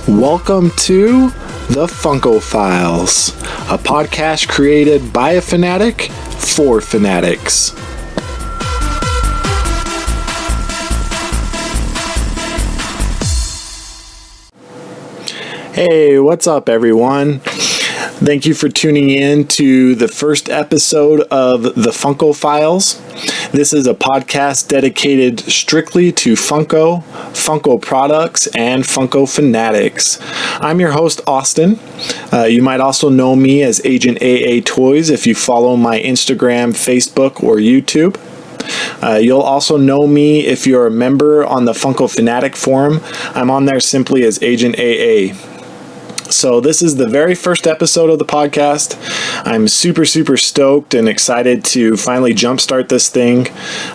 Welcome to the Funko Files, a podcast created by a fanatic for fanatics. Hey, what's up, everyone? Thank you for tuning in to the first episode of the Funko Files. This is a podcast dedicated strictly to Funko products, and Funko fanatics. I'm your host, Austin. You might also know me as Agent AA Toys if you follow my Instagram, Facebook, or YouTube. You'll also know me if you're a member on the Funko Fanatic forum. I'm on there simply as Agent AA. So this is the very first episode of the podcast. I'm super stoked and excited to finally jumpstart this thing.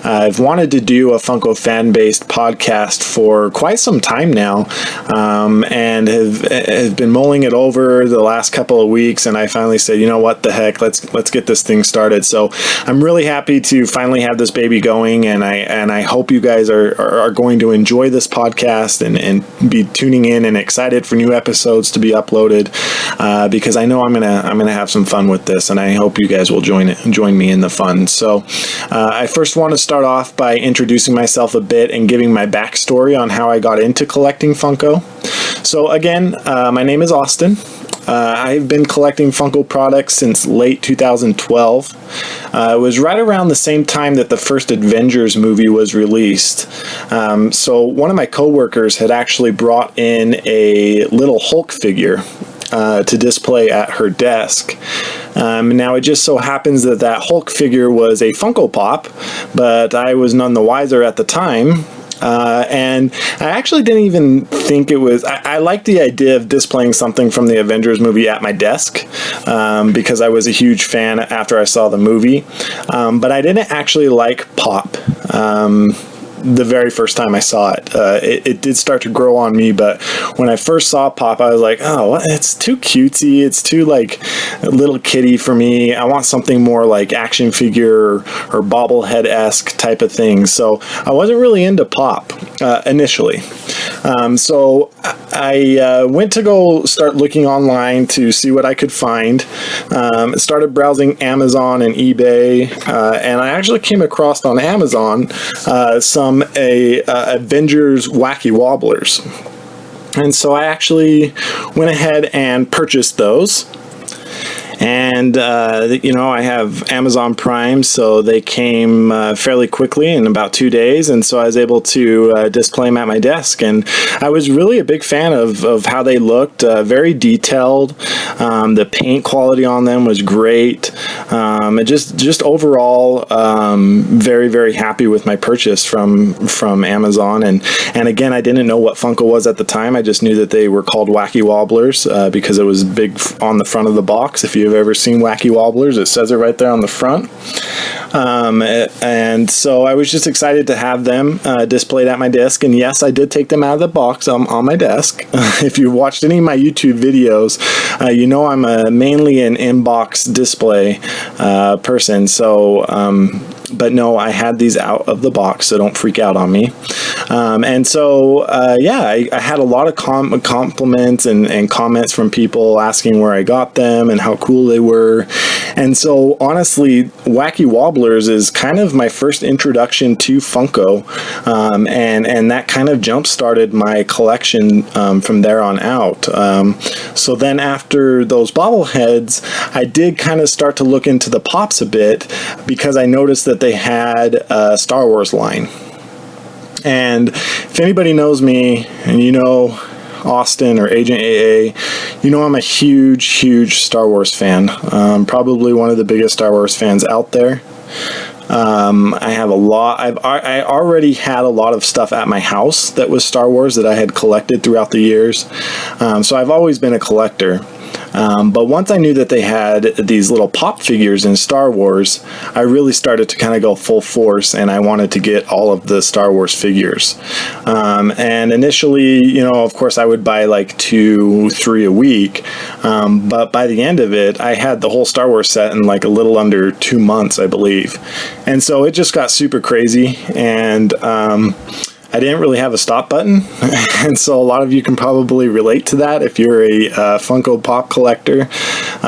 I've wanted to do a Funko fan-based podcast for quite some time now, and have been mulling it over the last couple of weeks, and I finally said, you know what, the heck, let's get this thing started. So I'm really happy to finally have this baby going, and I hope you guys are going to enjoy this podcast and be tuning in and excited for new episodes to be uploaded, because I know I'm gonna have some fun with this, and I hope you guys will join me in the fun. So I first want to start off by introducing myself a bit and giving my backstory on how I got into collecting Funko. So again, my name is Austin. I've been collecting Funko products since late 2012. It was right around the same time that the first Avengers movie was released. So one of my coworkers had actually brought in a little Hulk figure to display at her desk. Now it just so happens that Hulk figure was a Funko Pop, but I was none the wiser at the time. And I actually didn't even think it was... I liked the idea of displaying something from the Avengers movie at my desk, because I was a huge fan after I saw the movie. But I didn't actually like Pop the very first time I saw it. It did start to grow on me, but when I first saw Pop, I was like, oh, it's too cutesy. It's too, like, little kitty for me. I want something more like action figure or bobblehead-esque type of thing. So I wasn't really into Pop initially. So I went to go start looking online to see what I could find. Started browsing Amazon and eBay, and I actually came across on Amazon some Avengers Wacky Wobblers. And so I actually went ahead and purchased those. And, I have Amazon Prime, so they came fairly quickly in about 2 days. And so I was able to display them at my desk. And I was really a big fan of how they looked, very detailed. The paint quality on them was great. And just overall, very happy with my purchase from Amazon. And again, I didn't know what Funko was at the time. I just knew that they were called Wacky Wobblers because it was big on the front of the box. If you've ever seen Wacky Wobblers, it says it right there on the front. And so I was just excited to have them displayed at my desk. And yes, I did take them out of the box on my desk. If you've watched any of my YouTube videos, you know I'm mainly an in-box display person. So, but no, I had these out of the box, so don't freak out on me. And so, I had a lot of compliments and comments from people asking where I got them and how cool they were. And so, honestly, Wacky Wobblers is kind of my first introduction to Funko, and that kind of jump-started my collection from there on out. So then after those bobbleheads, I did kind of start to look into the Pops a bit because I noticed that they had a Star Wars line. And if anybody knows me, and you know Austin or Agent AA, you know I'm a huge Star Wars fan. Probably one of the biggest Star Wars fans out there. I have a lot. I already had a lot of stuff at my house that was Star Wars that I had collected throughout the years. So I've always been a collector. But once I knew that they had these little Pop figures in Star Wars, I really started to kind of go full force, and I wanted to get all of the Star Wars figures. And initially, of course, I would buy like 2-3 a week. But by the end of it, I had the whole Star Wars set in like a little under 2 months, I believe. And so it just got super crazy. And I I didn't really have a stop button, and so a lot of you can probably relate to that. If you're a Funko Pop collector,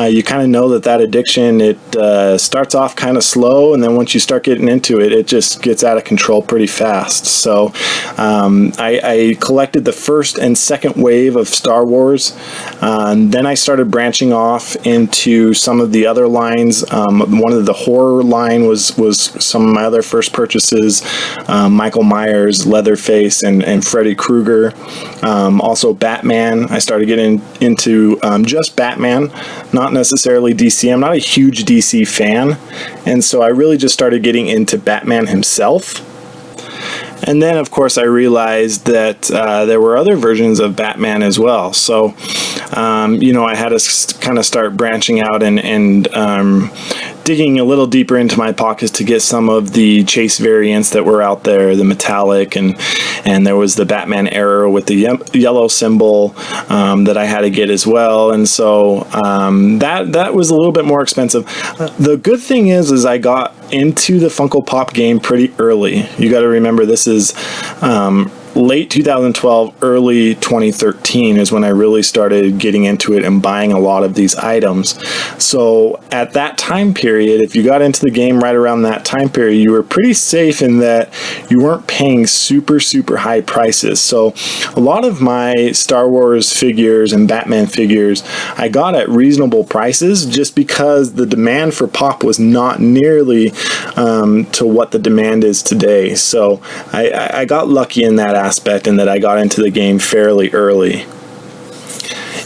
you kind of know that addiction, it starts off kind of slow, and then once you start getting into it, it just gets out of control pretty fast. So I collected the first and second wave of Star Wars, and then I started branching off into some of the other lines. One of the horror line was some of my other first purchases, Michael Myers, Leatherface, and Freddy Krueger. Also Batman. I started getting into just Batman, not necessarily DC. I'm not a huge DC fan, and so I really just started getting into Batman himself. And then, of course, I realized that there were other versions of Batman as well. So, I had to kind of start branching out and digging a little deeper into my pockets to get some of the chase variants that were out there, the metallic, and there was the Batman Arrow with the yellow symbol that I had to get as well. And so that was a little bit more expensive. The good thing is I got into the Funko Pop game pretty early. You got to remember, this is late 2012, early 2013 is when I really started getting into it and buying a lot of these items. So at that time period, if you got into the game right around that time period, you were pretty safe in that you weren't paying super high prices. So a lot of my Star Wars figures and Batman figures I got at reasonable prices, just because the demand for Pop was not nearly to what the demand is today. So I got lucky in that aspect, and that I got into the game fairly early.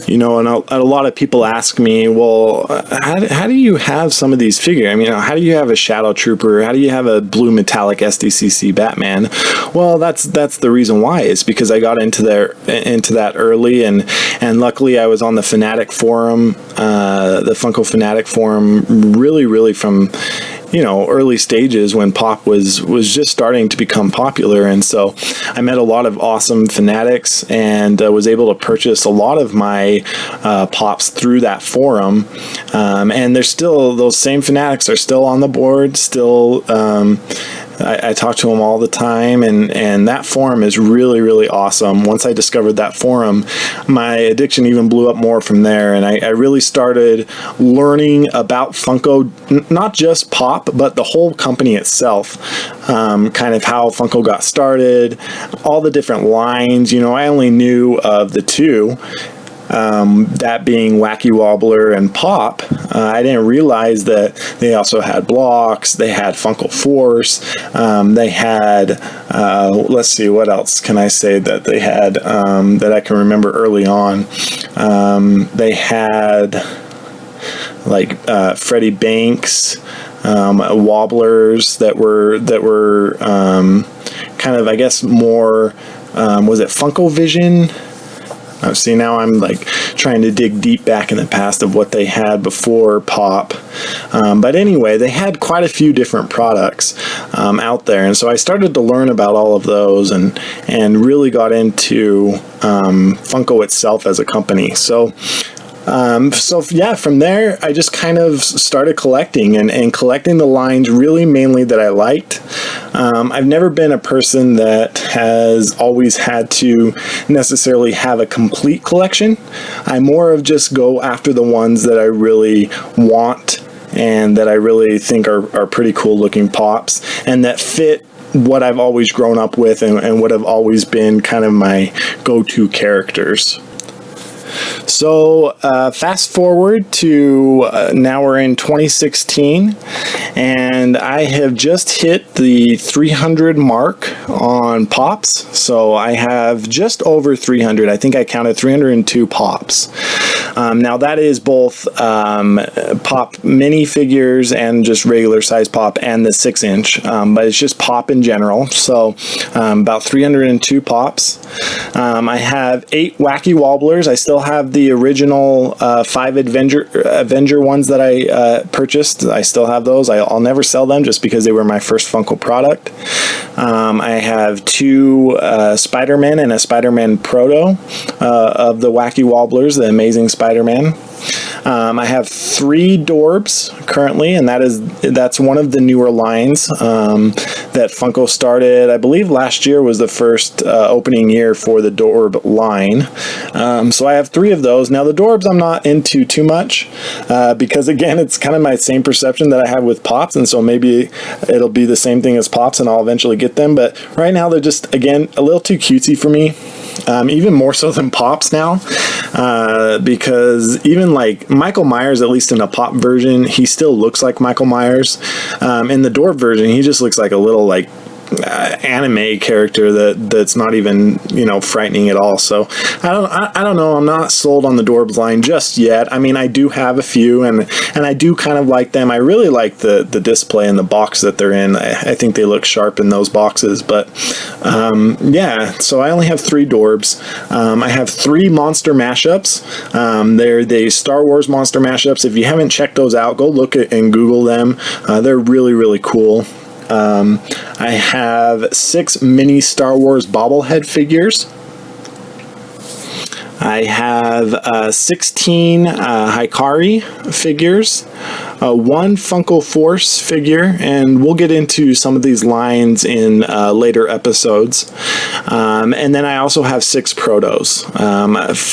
And a lot of people ask me, well, how do you have some of these figures? I mean, how do you have a Shadow Trooper? How do you have a blue metallic SDCC Batman? Well, that's the reason why. It's because I got into that early, and luckily I was on the Fanatic forum, the Funko Fanatic forum, really from early stages when Pop was just starting to become popular. And so I met a lot of awesome fanatics, and was able to purchase a lot of my Pops through that forum. And there's still, those same fanatics are still on the board, still. I talk to them all the time, and that forum is really awesome. Once I discovered that forum, my addiction even blew up more from there, and I really started learning about Funko, not just Pop, but the whole company itself, kind of how Funko got started, all the different lines. I only knew of the two, that being Wacky Wobbler and Pop. I didn't realize that they also had blocks. They had Funko Force. They had, let's see, what else can I say that they had that I can remember early on? They had like Freddie Banks, Wobblers that were kind of, I guess, more, was it Funko Vision? See, now I'm like trying to dig deep back in the past of what they had before Pop. But anyway, they had quite a few different products out there. And so I started to learn about all of those and really got into Funko itself as a company. So from there, I just kind of started collecting and collecting the lines really mainly that I liked. I've never been a person that has always had to necessarily have a complete collection. I more of just go after the ones that I really want and that I really think are pretty cool looking Pops and that fit what I've always grown up with and what have always been kind of my go-to characters. So fast forward to now we're in 2016, and I have just hit the 300 mark on Pops. So I have just over 300. I think I counted 302 Pops. Now that is both Pop mini figures and just regular size Pop and the 6-inch, but it's just Pop in general. So about 302 Pops. I have 8 Wacky Wobblers. I still have the original 5 Avenger ones that I purchased. I still have those. I'll never sell them just because they were my first Funko product. I have 2 Spider-Man and a Spider-Man Proto of the Wacky Wobblers, the Amazing Spider-Man. I have 3 Dorbs currently, and that's one of the newer lines that Funko started. I believe last year was the first opening year for the Dorb line. So I have 3 of those. Now the Dorbs I'm not into too much because again, it's kind of my same perception that I have with Pops, and so maybe it'll be the same thing as Pops and I'll eventually get them. But right now they're just, again, a little too cutesy for me. Even more so than Pops now, because even like Michael Myers, at least in a Pop version, he still looks like Michael Myers. In the Dorb version, he just looks like a little like anime character that's not even, you know, frightening at all. So I don't know. I'm not sold on the Dorbs line just yet. I mean, I do have a few, and I do kind of like them. I really like the display and the box that they're in. I think they look sharp in those boxes. But yeah, so I only have 3 Dorbs. I have 3 monster mashups. They're the Star Wars monster mashups. If you haven't checked those out, go look at and Google them. They're really, really cool. I have 6 mini Star Wars bobblehead figures. I have 16 Hikari figures, 1 Funko Force figure, and we'll get into some of these lines in later episodes. And then I also have 6 Protos,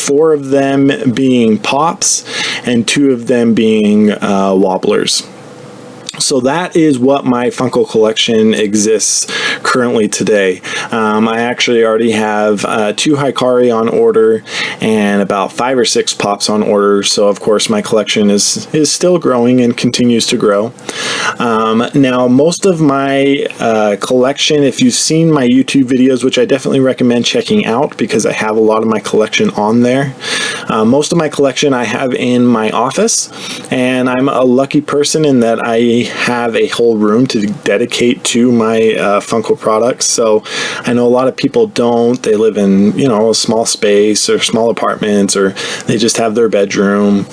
4 of them being Pops and 2 of them being Wobblers. So that is what my Funko collection exists currently today. I actually already have 2 Hikari on order and about 5 or 6 Pops on order. So of course my collection is still growing and continues to grow. Now most of my collection, if you've seen my YouTube videos, which I definitely recommend checking out because I have a lot of my collection on there. Most of my collection I have in my office, and I'm a lucky person in that I have a whole room to dedicate to my Funko products. So I know a lot of people don't. They live in, you know, a small space or small apartments, or they just have their bedroom.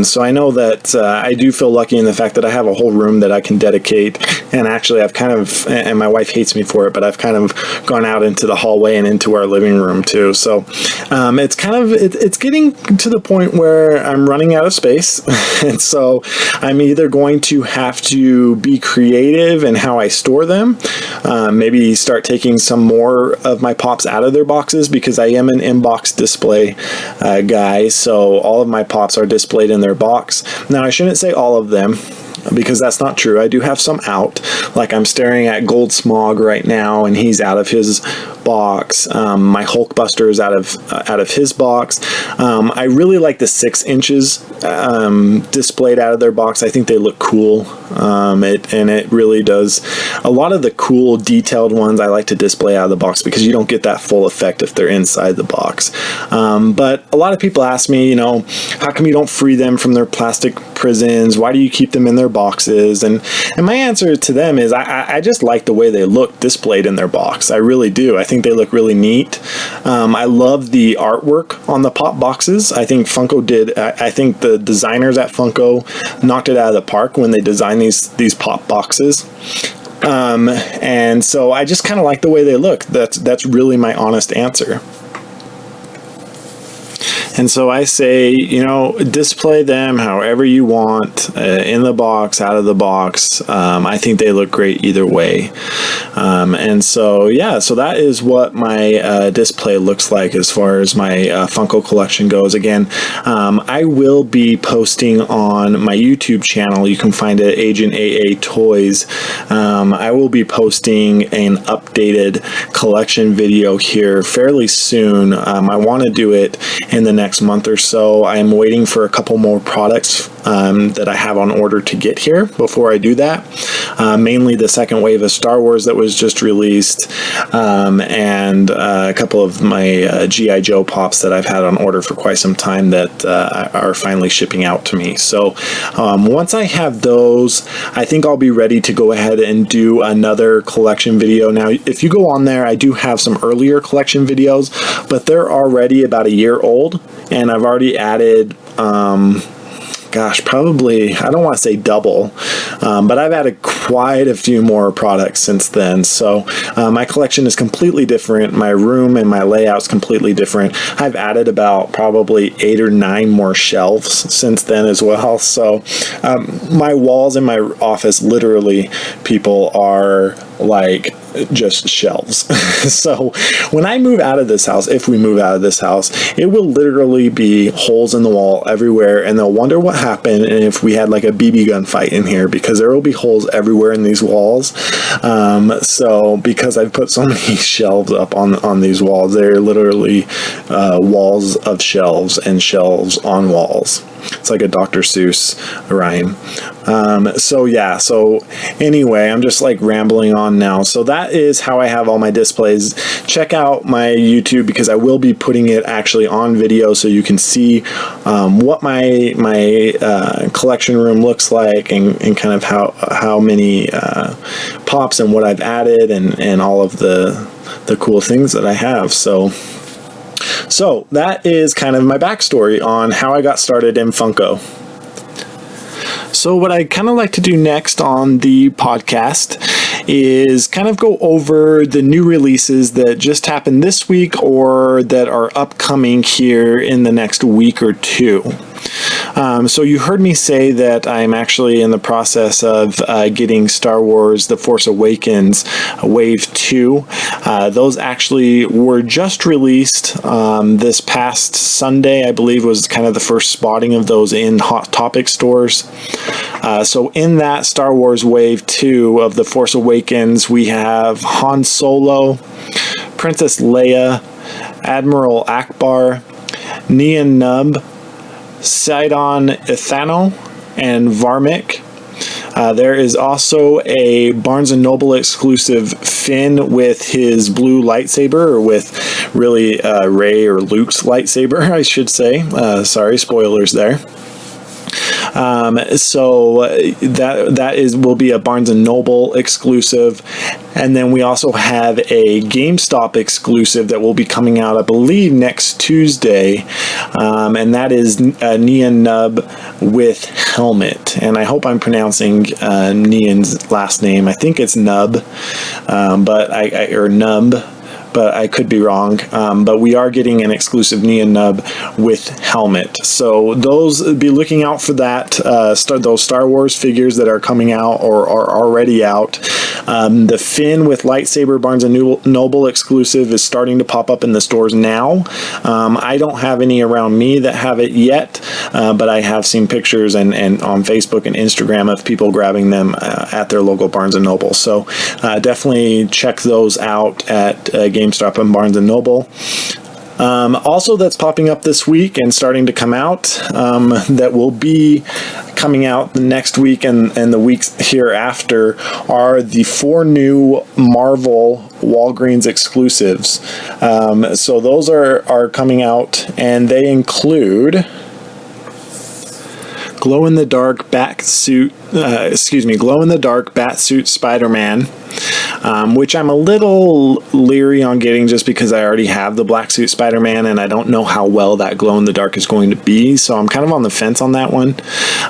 So I know that I do feel lucky in the fact that I have a whole room that I can dedicate. And actually I've kind of, and my wife hates me for it, but I've kind of gone out into the hallway and into our living room too. So it's kind of, it's getting to the point where I'm running out of space. And so I'm either going to have to be creative in how I store them, maybe start taking some more of my Pops out of their boxes, because I am an in-box display guy, so all of my Pops are displayed in their box. Now I shouldn't say all of them, because that's not true. I do have some out, like I'm staring at Gold Smog right now, and he's out of his box. My Hulkbuster is out of his box. I really like the 6 inches displayed out of their box. I think they look cool. It really does. A lot of the cool detailed ones I like to display out of the box because you don't get that full effect if they're inside the box. But a lot of people ask me, you know, how come you don't free them from their plastic prisons? Why do you keep them in their boxes? And my answer to them is I just like the way they look displayed in their box. I really do. I think they look really neat. I love the artwork on the Pop boxes. I think Funko did. I think the designers at Funko knocked it out of the park when they designed these Pop boxes. And so I just kind of like the way they look. That's really my honest answer. And so I say, you know, display them however you want, in the box, out of the box. I think they look great either way. And so, yeah, so that is what my display looks like as far as my Funko collection goes. Again, I will be posting on my YouTube channel. You can find it, Agent AA Toys. I will be posting an updated collection video here fairly soon. I want to do it in the next month or so. I'm waiting for a couple more products that I have on order to get here before I do that. Mainly the second wave of Star Wars that was just released, and a couple of my G.I. Joe Pops that I've had on order for quite some time that are finally shipping out to me. So once I have those, I think I'll be ready to go ahead and do another collection video. Now, if you go on there, I do have some earlier collection videos, but they're already about a year old, and I've already added probably, I don't want to say double, but I've added quite a few more products since then. So my collection is completely different. My room and my layout's completely different. I've added about probably 8 or 9 more shelves since then as well. So my walls in my office, literally, people are like just shelves. So when I move out of this house, if we move out of this house, it will literally be holes in the wall everywhere, and they'll wonder what happened and if we had like a BB gun fight in here, because there will be holes everywhere in these walls. So because I've put so many shelves up on these walls, they're literally walls of shelves and shelves on walls. It's like a Dr. Seuss rhyme. So anyway, I'm just like rambling on now. So that is how I have all my displays. Check out my YouTube, because I will be putting it actually on video so you can see what my collection room looks like, and kind of how many pops and what I've added, and all of the cool things that I have. So that is kind of my backstory on how I got started in Funko. So what I kind of like to do next on the podcast is kind of go over the new releases that just happened this week or that are upcoming here in the next week or two. So you heard me say that I'm actually in the process of getting Star Wars The Force Awakens Wave 2. Those actually were just released this past Sunday, I believe, was kind of the first spotting of those in Hot Topic stores. So in that Star Wars Wave 2 of The Force Awakens, we have Han Solo, Princess Leia, Admiral Akbar, Nien Nunb, Sidon Ithano, and Varmic. There is also a Barnes & Noble exclusive Finn with his blue lightsaber, or with really Rey or Luke's lightsaber, I should say. Sorry, spoilers there. So that will be a Barnes & Noble exclusive. And then we also have a GameStop exclusive that will be coming out, I believe, next Tuesday. And that is Nien Nunb with helmet. And I hope I'm pronouncing Nien's last name. I think it's Nub, or Nub. But I could be wrong. But we are getting an exclusive Nien Nunb with helmet. So be looking out for that. Those Star Wars figures that are coming out or are already out. The Finn with lightsaber Barnes & Noble exclusive is starting to pop up in the stores now. I don't have any around me that have it yet, but I have seen pictures and on Facebook and Instagram of people grabbing them at their local Barnes & Noble. So definitely check those out at GameStop and Barnes & Noble. Also, that's popping up this week and starting to come out, that will be coming out the next week and the weeks hereafter, are the 4 new Marvel Walgreens exclusives. So those are coming out, and they include glow-in-the-dark Batsuit Spider-Man, which I'm a little leery on getting just because I already have the black suit Spider-Man, and I don't know how well that glow-in-the-dark is going to be, so I'm kind of on the fence on that one.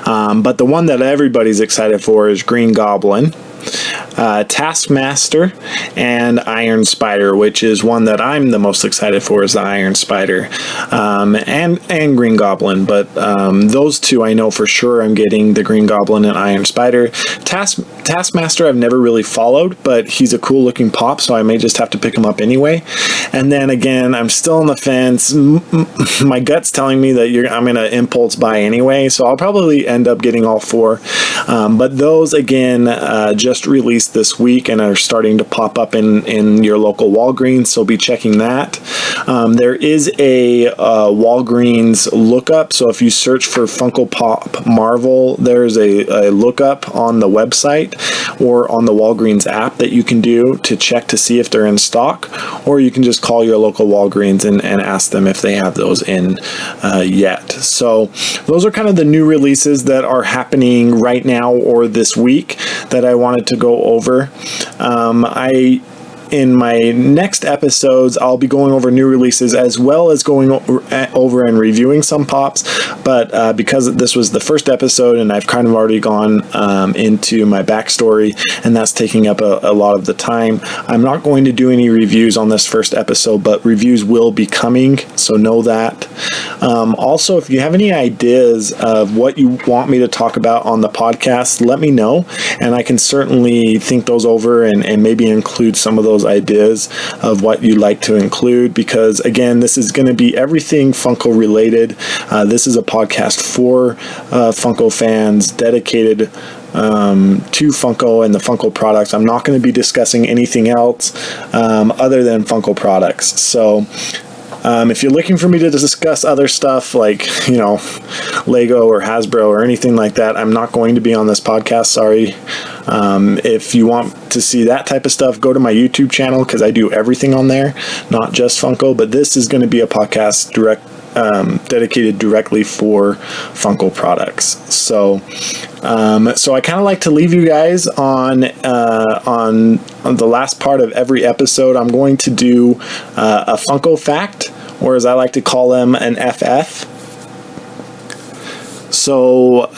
But the one that everybody's excited for is Green Goblin, Taskmaster, and Iron Spider, which is one that I'm the most excited for, is the Iron Spider, and Green Goblin. But those two I know for sure I'm getting, the Green Goblin and Iron Spider. Taskmaster I've never really followed, but he's a cool looking pop, so I may just have to pick him up anyway. And then again, I'm still on the fence. My gut's telling me that I'm going to impulse buy anyway, so I'll probably end up getting all 4. But those again just released this week and are starting to pop up in your local Walgreens, so be checking that. There is a Walgreens lookup, so if you search for Funko Pop Marvel, there's a lookup on the website or on the Walgreens app that you can do to check to see if they're in stock, or you can just call your local Walgreens and ask them if they have those in yet. So those are kind of the new releases that are happening right now or this week that I wanted to go over. in my next episodes, I'll be going over new releases as well as going over and reviewing some pops. But because this was the first episode and I've kind of already gone into my backstory, and that's taking up a lot of the time, I'm not going to do any reviews on this first episode, but reviews will be coming, so know that. Also, if you have any ideas of what you want me to talk about on the podcast, let me know, and I can certainly think those over and maybe include some of those ideas of what you'd like to include, because again, this is going to be everything Funko related. This is a podcast for Funko fans, dedicated to Funko and the Funko products. I'm not going to be discussing anything else other than Funko products. So if you're looking for me to discuss other stuff like, Lego or Hasbro or anything like that, I'm not going to be on this podcast. Sorry. If you want to see that type of stuff, go to my YouTube channel, because I do everything on there, not just Funko. But this is going to be a podcast dedicated directly for Funko products. So I kind of like to leave you guys on the last part of every episode. I'm going to do a Funko fact, or as I like to call them, an FF. So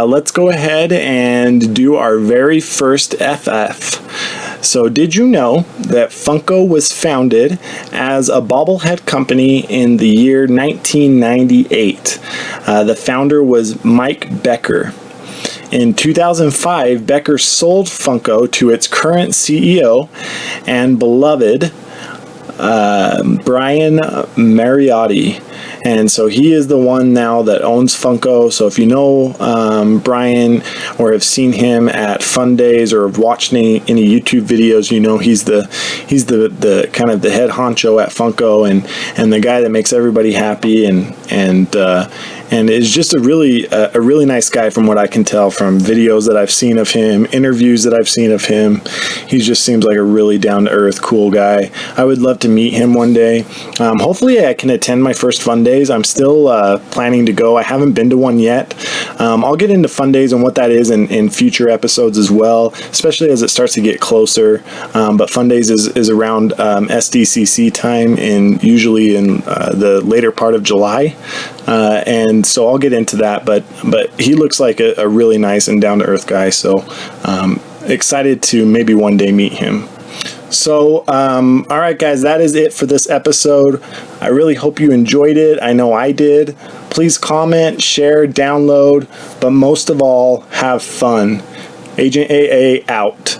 let's go ahead and do our very first FF. So did you know that Funko was founded as a bobblehead company in the year 1998? The founder was Mike Becker. In 2005, Becker sold Funko to its current CEO and beloved Brian Mariotti. And so he is the one now that owns Funko. So if you know Brian or have seen him at Fun Days or have watched any YouTube videos, he's the kind of the head honcho at Funko and the guy that makes everybody happy and is just a really nice guy from what I can tell from videos that I've seen of him, interviews that I've seen of him. He just seems like a really down-to-earth, cool guy. I would love to meet him one day. Hopefully I can attend my first Fun Days. I'm still planning to go. I haven't been to one yet. I'll get into Fun Days and what that is in future episodes as well, especially as it starts to get closer. But Fun Days is around SDCC time, usually in the later part of July. And so I'll get into that, but he looks like a really nice and down-to-earth guy, so excited to maybe one day meet him. So, all right, guys, that is it for this episode. I really hope you enjoyed it. I know I did. Please comment, share, download, but most of all, have fun. Agent AA out.